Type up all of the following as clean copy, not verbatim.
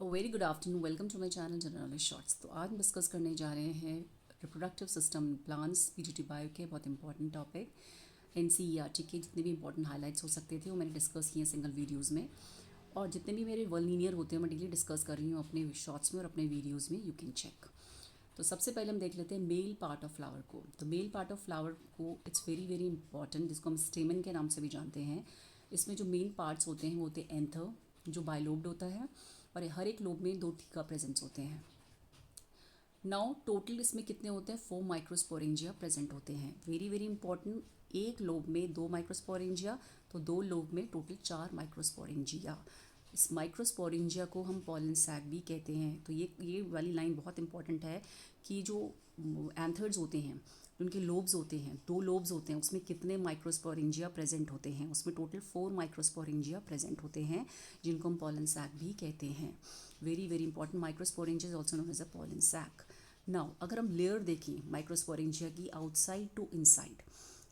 Very good afternoon, welcome to my channel general knowledge shorts. तो आज हम discuss करने जा रहे हैं reproductive system plants PGT bio के बहुत इंपॉर्टेंट टॉपिक एनसीईआरटी के जितने भी इंपॉर्टेंट हाइलाइट्स हो सकते थे वो मैंने डिस्कस किए सिंगल वीडियोज़ में, और जितने भी मेरे वर्ल लीनियर होते हैं मैं डेली डिस्कस कर रही हूँ अपने शॉर्ट्स में और अपने वीडियोज़ में, यू कैन चेक। तो सबसे पहले हम देख लेते हैं मेल पार्ट ऑफ फ्लावर को। तो मेल पार्ट ऑफ फ्लावर को इट्स वेरी वेरी इंपॉर्टेंट, जिसको हम स्टेमन के नाम से भी जानते हैं। इसमें जो मेन पार्ट्स होते हैं वो होते हैं एंथर, जो बाइलोब्ड होता है, और हर एक लोब में 2 टीका प्रेजेंट्स होते हैं। नाउ टोटल इसमें कितने होते हैं? 4 माइक्रोस्पोरेंजिया प्रेजेंट होते हैं। वेरी वेरी इंपॉर्टेंट, एक लोब में 2 माइक्रोस्पोरेंजिया, तो 2 लोब में टोटल 4 माइक्रोस्पोरेंजिया। इस माइक्रोस्पोरेंजिया को हम पॉलन सैक भी कहते हैं। तो ये वाली लाइन बहुत इंपॉर्टेंट है कि जो एंथर्स होते हैं, उनके लोब्स होते हैं, 2 लोब्स होते हैं, उसमें कितने माइक्रोस्पोरेंजिया प्रेजेंट होते हैं? उसमें टोटल 4 माइक्रोस्पोरेंजिया प्रेजेंट होते हैं, जिनको हम पॉलन सैक भी कहते हैं। Very very important, microsporangia is also known as a pollen sac. Now अगर हम लेयर देखें माइक्रोस्पोरेंजिया की आउटसाइड टू इनसाइड,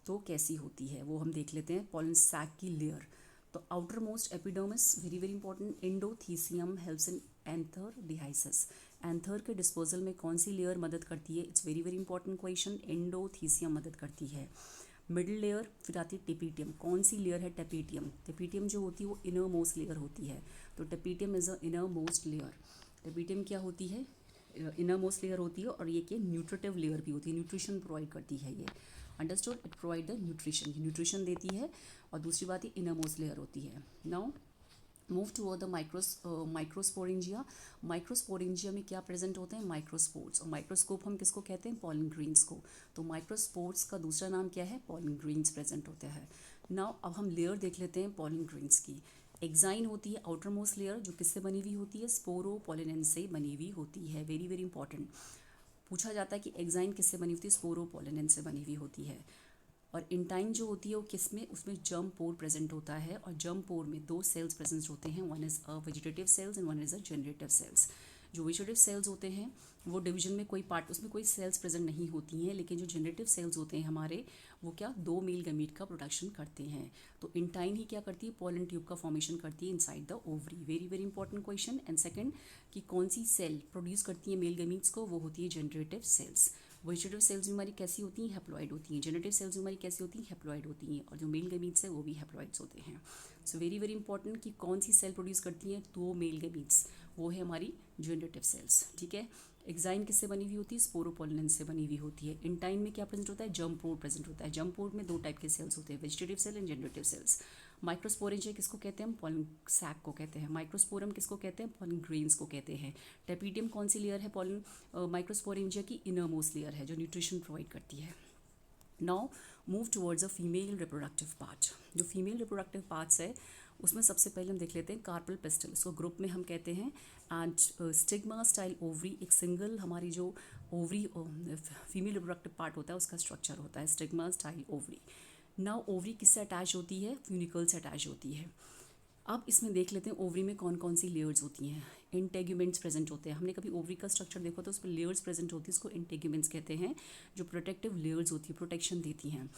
तो कैसी होती है वो हम देख लेते हैं। पॉलन सैक की लेयर, तो outermost epidermis, very very important, endothecium helps in anther dehiscence. Anther के डिस्पोजल में कौन सी लेयर मदद करती है? It's very very important question. Endothecium मदद करती है। मिडिल लेयर फिर आती है टेपीटियम। कौन सी लेयर है? टेपीटियम। टेपीटियम जो होती है वो इनर मोस्ट लेयर होती है, तो tapetum is a innermost layer. Tapetum क्या होती है? इनर मोस्ट लेयर होती है, और ये कि न्यूट्रिटिव लेयर भी होती है, न्यूट्रिशन प्रोवाइड करती है ये। Understood? It provide the nutrition, nutrition देती है। और दूसरी बात ये इनर मोस्ट लेयर होती है। Now move toward the microsporangia. Microsporangia में क्या प्रेजेंट होते हैं? माइक्रोस्पोर्स। और माइक्रोस्कोप हम किसको कहते हैं? पॉलन ग्रेन्स को। तो माइक्रोस्पोर्स का दूसरा नाम क्या है? पॉलन ग्रेन्स प्रेजेंट होता है। नाउ अब हम लेयर देख लेते हैं पॉलन ग्रेन्स की। एक्साइन होती है आउटर मोस्ट लेयर, जो किससे बनी हुई होती है? स्पोरोपोलिनेंस से बनी हुई होती है। वेरी वेरी इंपॉर्टेंट, पूछा जाता है कि एक्साइन किससे बनी होती है? स्पोरोपोलिनेंस से बनी हुई होती है। और इंटाइन जो होती है वो किस में? उसमें जर्म पोर प्रेजेंट होता है, और जर्म पोर में 2 सेल्स प्रेजेंट होते हैं, one is a vegetative cells and one is a generative cells. जो वेजिटेटिव सेल्स होते हैं वो डिवीजन में कोई पार्ट, उसमें कोई सेल्स प्रेजेंट नहीं होती हैं, लेकिन जो जनरेटिव सेल्स होते हैं हमारे, वो क्या 2 मेल गमीट का प्रोडक्शन करते हैं। तो इंटाइन ही क्या करती है? पॉलन ट्यूब का फॉर्मेशन करती है inside the ovary. Very very important question. And second, कि कौन सी सेल प्रोड्यूस करती है मेल गमीट्स को? वो होती है जनरेटिव सेल्स। वेजिटेटिव सेल्स भी हमारी कैसी होती हैं? हैप्लॉइड होती हैं। जेनेटिव सेल्स भी हमारी कैसी होती हैं? हैप्लॉइड होती हैं। और जो मेल गमीट्स है वो भी हैप्लॉइड्स होते हैं। सो वेरी वेरी इंपॉर्टेंट कि कौन सी सेल प्रोड्यूस करती हैं 2 मेल गमीट्स, वो है हमारी जेनेटिव सेल्स। ठीक है। एक्साइन किससे बनी हुई होती है? स्पोरोपोलिनेंस से बनी हुई होती है। इंटाइन में क्या प्रेजेंट होता है? जर्म पोर प्रेजेंट होता है। जर्म पोर में 2 टाइप के सेल्स होते हैं, vegetative cell and generative cells. Microsporangia किसको कहते हैं? हम पॉलन सैक को कहते हैं। माइक्रोस्पोरम किसको कहते हैं? पॉलन ग्रेन्स को कहते हैं। टेपीडियम कौन सी लेयर है पॉलन माइक्रोस्पोरेंजिया की? इनर मोस्ट लेयर है, जो न्यूट्रिशन प्रोवाइड करती है। Now move towards a female reproductive part. जो फीमेल रिप्रोडक्टिव पार्ट्स है उसमें सबसे पहले हम देख लेते हैं कार्पल पिस्टल, इसको ग्रुप में हम कहते हैं। एंड स्टिग्मा स्टाइल ओवरी, एक सिंगल हमारी जो ओवरी फीमेल रिप्रोडक्टिव पार्ट होता है उसका स्ट्रक्चर होता है stigma style ovary. Now ovary किससे अटैच होती है? फ्यूनिकल से अटैच होती है। अब इसमें देख लेते हैं ओवरी में कौन कौन सी लेयर्स होती हैं। इंटेग्यूमेंट्स प्रेजेंट होते हैं। हमने कभी ओवरी का स्ट्रक्चर देखा तो उस पर लेयर्स प्रेजेंट होती है, इसको इंटेग्यूमेंट्स कहते हैं, जो प्रोटेक्टिव लेयर्स होती है, प्रोटेक्शन देती हैं।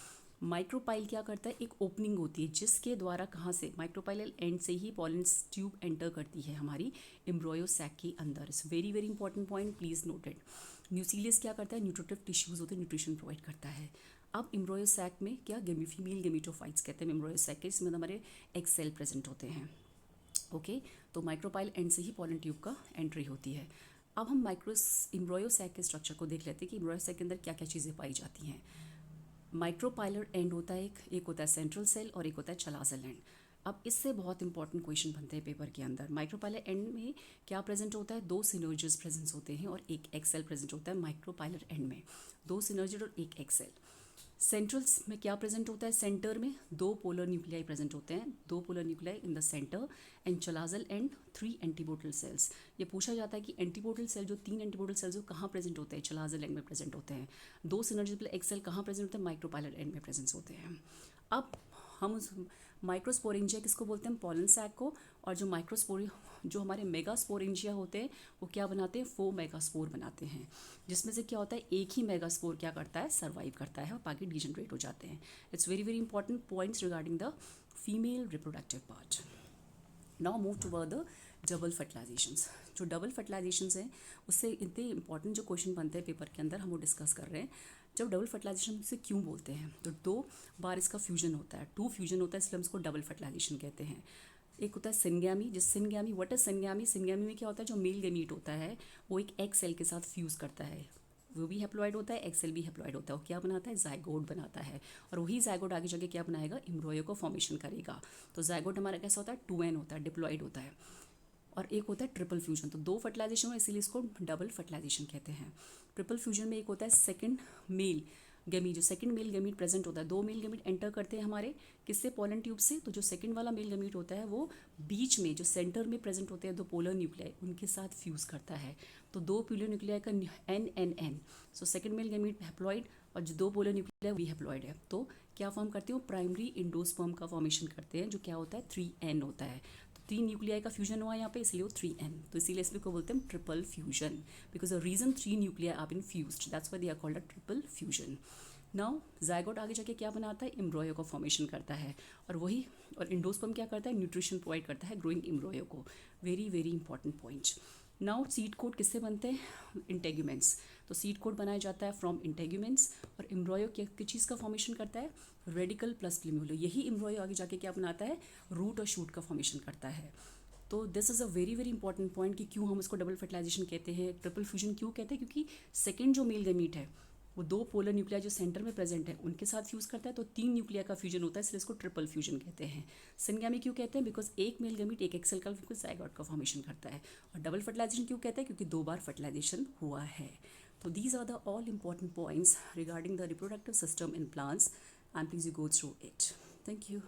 माइक्रोपाइल क्या करता है? एक ओपनिंग होती है जिसके द्वारा कहाँ से? माइक्रोपाइलल एंड से ही पॉलन ट्यूब एंटर करती है हमारी एम्ब्रॉयो सैक के अंदर। It's very very important point, please noted. Nucleus क्या करता है? न्यूट्रिटिव टिश्यूज होते हैं, न्यूट्रिशन प्रोवाइड करता है। अब एम्ब्रॉयो सैक में क्या फीमेल गेमिटोफाइट्स कहते हैं एम्ब्रॉयो सैक के, इसमें हमारे एग सेल प्रेजेंट होते हैं। ओके तो माइक्रोपाइल एंड से ही पॉलन ट्यूब का एंट्री होती है। अब हम एम्ब्रॉयो सैक के स्ट्रक्चर को देख लेते हैं कि एम्ब्रॉयो सैक के अंदर क्या क्या चीज़ें पाई जाती हैं। माइक्रोपाइलर एंड होता है, एक होता है सेंट्रल सेल और एक होता है चलाजल एंड। अब इससे बहुत इंपॉर्टेंट क्वेश्चन बनते हैं पेपर के अंदर। माइक्रोपाइलर एंड में क्या प्रेजेंट होता है? 2 सिनर्जिस प्रेजेंट होते हैं और एक एक्सेल प्रेजेंट होता है माइक्रोपाइलर एंड में, 2 सिनर्जिस और एक एक्सेल। सेंट्रल्स में क्या प्रेजेंट होता है? सेंटर में 2 पोलर न्यूक्लियाई प्रेजेंट होते हैं, 2 polar nuclei in the centre. And chalazal and 3 antipodal cells. ये पूछा जाता है कि एंटीपोटल सेल जो 3 एंटीपोटल सेल्स जो कहाँ प्रेजेंट होते हैं? चलाजल एंड में प्रेजेंट होते हैं। 2 सिनर्जिकल एक्सेल कहाँ प्रेजेंट होते हैं? माइक्रोपाइलर एंड में प्रेजेंट होते हैं। अब हम उस माइक्रोस्पोरेंजिया किसको बोलते हैं? पॉलन सैक को। और जो हमारे मेगास्पोरेंजिया होते हैं वो क्या बनाते हैं? 4 मेगास्पोर बनाते हैं, जिसमें से क्या होता है? एक ही मेगास्पोर क्या करता है? सर्वाइव करता है और बाकी डिजनरेट हो जाते हैं। It's very very important points regarding the female reproductive part. Now move toward the double fertilisations. जो डबल फर्टिलाइजेशंस हैं उससे इतने इंपॉर्टेंट जो क्वेश्चन बनते हैं पेपर के अंदर हम वो डिस्कस कर रहे हैं। जब डबल फर्टिलाइजेशन से क्यों बोलते हैं, तो 2 बार इसका फ्यूजन होता है, 2 फ्यूजन होता है, इसलिए हम इसको डबल फर्टिलाइजेशन कहते हैं। एक होता है सिनगैमी, जिस syngamy, what is syngamy, syngamy में क्या होता है, जो मेल गैमीट होता है वो एक एग सेल के साथ फ्यूज़ करता है, वो भी हैप्लॉइड होता है, एग सेल भी हैप्लॉइड होता है, वो क्या बनाता है, जाइगोट बनाता है, और वही जाइगोट आगे जाके क्या बनाएगा, एम्ब्रॉयो को फॉर्मेशन करेगा। तो जाइगोट हमारा कैसा होता है, 2n होता है, डिप्लॉइड होता है। और एक होता है ट्रिपल फ्यूजन, तो 2 फर्टिलाइजेशन हो इसीलिए इसको डबल फर्टिलाइजेशन कहते हैं। ट्रिपल फ्यूजन में एक होता है सेकंड मेल गैमीट, जो सेकंड मेल गैमीट प्रेजेंट होता है, 2 मेल गैमीट एंटर करते हैं हमारे किससे, पोलन ट्यूब से, तो जो सेकंड वाला मेल गैमीट होता है वो बीच में जो सेंटर में प्रेजेंट होते हैं 2 पोलर न्यूक्लियाई, उनके साथ फ्यूज़ करता है। तो 2 पोलर न्यूक्लियाई का n, so second male gamete haploid और जो 2 पोलर न्यूक्लियाई भी हैप्लॉइड है, तो क्या फॉर्म करते हो, प्राइमरी इंडोस्पर्म का फॉर्मेशन करते हैं, जो क्या होता है 3n होता है। 3 न्यूक्लियाई का फ्यूजन हुआ यहाँ पे, इसलिए वो 3n, तो इसीलिए इसको को बोलते हैं triple fusion, because the reason 3 nuclei are been fused, that's why they are called a triple fusion. Now zygote आगे जाके क्या बनाता है, एम्ब्रॉयो का फॉर्मेशन करता है, और वही और इंडोस्पर्म क्या करता है, न्यूट्रिशन प्रोवाइड करता है ग्रोइंग एम्ब्रॉयो को। Very very important point. Now seed code किससे बनते हैं, इंटेग्यूमेंट्स, तो सीड कोड बनाया जाता है फ्रॉम इंटेग्यूमेंट्स, और एम्ब्रॉयो किस चीज़ का फॉर्मेशन करता है, रेडिकल प्लस प्लूम्यूलो, यही एम्ब्रॉयो आगे जाके क्या बनाता है, रूट और शूट का फॉर्मेशन करता है। तो this is a very very important point कि क्यों हम इसको डबल फर्टिलाइजेशन कहते हैं, ट्रिपल फ्यूजन क्यों कहते हैं, क्योंकि सेकेंड जो मेल गैमीट है वो 2 पोलर न्यूक्लिया जो सेंटर में प्रेजेंट है उनके साथ फ्यूज़ करता है, तो 3 न्यूक्लिया का फ्यूजन होता है, इसलिए इसको ट्रिपल फ्यूजन कहते हैं। सिनगैमी क्यों कहते हैं, बिकॉज एक मेल गैमीट एक एक्सेल का जाइगोट का फॉर्मेशन करता है। और डबल फर्टिलाइजेशन क्यों कहते हैं, क्योंकि 2 बार फर्टिलाइजेशन हुआ है। तो these are the all important points regarding the reproductive system in plants, and please you go through it. Thank you.